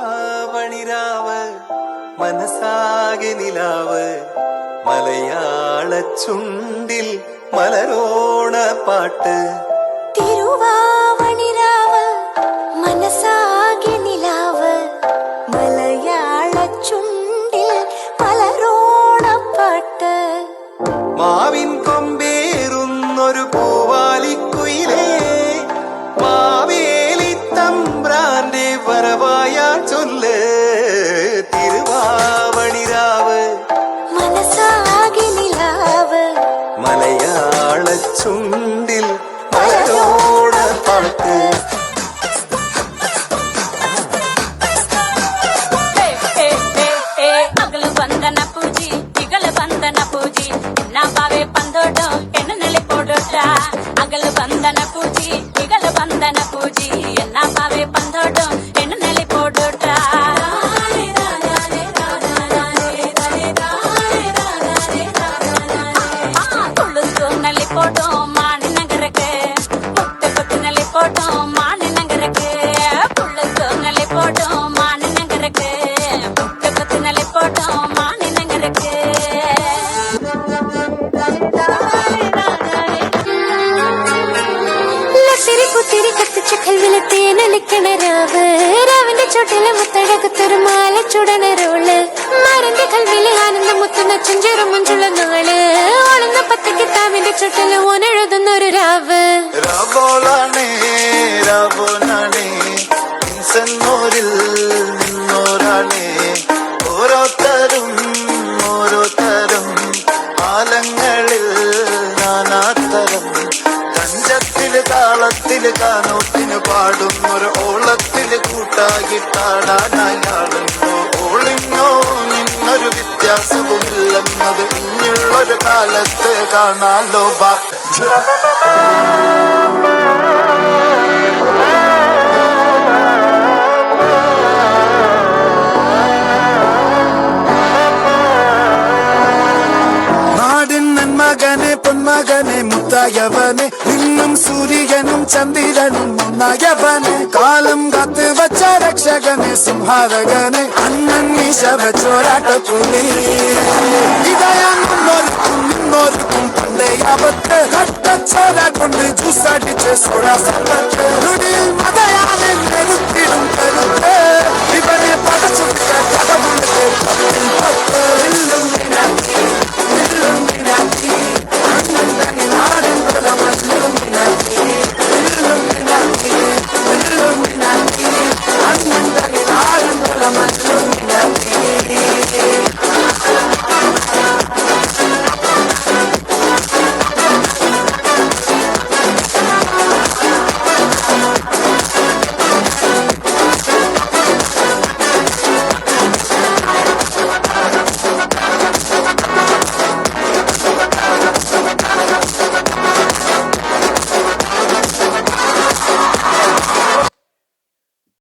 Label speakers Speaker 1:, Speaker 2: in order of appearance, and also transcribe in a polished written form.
Speaker 1: തിരുവാവണിരാവ് മനസാകെ നിലാവ് മലയാള ചുണ്ടിൽ മലരോണ പാട്ട്.
Speaker 2: തിരുവാവണിരാവ് മനസാകെ നിലാവ് മലയാള ചുണ്ടിൽ മലരോണ പാട്ട്.
Speaker 1: മാവിൻ കൊമ്പേറുന്നൊരു പൂവാലിക്കുയിലേ മാവേലി തമ്പ്രാന്റെ വരവായാ ചൊല്ല്. തിരുവാവണിരാവ്
Speaker 2: മനസാകെ നിലാവ്
Speaker 1: മലയാള ചുണ്ടിൽ മലരോണ പാട്ട്.
Speaker 3: ಅಗಲು ಬಂದನ ಪೂಜಿ ತಿಗಲು ಬಂದನ ಪೂಜಿ ಎನ್ನ ಬಾವೆ ಬಂದೋಟ ಎನ್ನ ನೆಲೆ ಪೋಡೋಟ. ಅಗಲು ಬಂದನ ಪೂಜಿ ತಿಗಲು ಬಂದನ ಪೂಜಿ ಎನ್ನ ಬಾವೆ ಬಂದೋಟ ಎನ್ನ ನೆಲೆ ಪೋಡೋಟ. ತುಳುಸು ನೆಲೆ ಪೋಟೋ ಮಾಣಿ ನಗರಕ್ಕೆ ಮುಟ್ಟೆ ಕೊಟ್ಟು ನೆಲೆ ಪೋಟೋ ಮಾಣಿ ನಗರಕ್ಕೆ. ತುಳುಸು ನೆಲೆ ಪೋಟೋ ಮಾಣಿ ನಗರಕ್ಕೆ ಮುಟ್ಟೆ ಕೊಟ್ಟು ನೆಲೆ ಪೋಟೋ ಮಾಣಿ ನಗರಕ್ಕೆ.
Speaker 2: തിരി കത്തിച്ച കൽവിലെ തേനലിക്കണ രാവ് രാവിന്റെ ചോട്ടിലെ മുത്തടകത്തൊരു മാല ചുടണ റോള് മരന്റെ കൽവിലെ ആനന്ദ മുത്തുന്ന ചെഞ്ചേറും മുഞ്ചുള്ള നാള് ഓളുന്ന പത്തക്ക് താവിന്റെ ചുട്ടില് ഓനെഴുതുന്നൊരു രാവ്.
Speaker 1: രാവോളാണേ രാവോനാണേ ഇൻസന്നൂരിൽ നിന്നോരാണേ ഓരോരുത്തരും ഓരോരുത്തരും ആലങ്ങളിൽ നാനാത്തരം കഞ്ചത്തില് താളത്തില് കാനോത്തിന് പാടും ഒരു ഓളത്തില് കൂട്ടാകിട്ടാടാനായാളുണ്ടോ ഓളിന്നോ നിന്നൊരു വ്യത്യാസവുമില്ലെന്നത് ഇനിയുള്ളൊരു കാലത്ത് കാണാലോ ബാ. നാടിൻ നന്മകനെ പൊന്മകനെ മുത്തായവനെ നിന്നും സൂര്യനും ചന്ദ്രനും ഒന്നായവനെ കാലം കാത്ത് വച്ച രക്ഷകനെ സംഹാരകനെ അണ്ണൻ ചോരാട്ടപ്പുള്ളി ഇതയാൻ നിന്നോർക്കും പണ്ടേ ആപത്ത് കട്ടച്ചോര കൊണ്ട് ജ്യൂസടിച്ച് സോഡ സമ്പത്ത് മത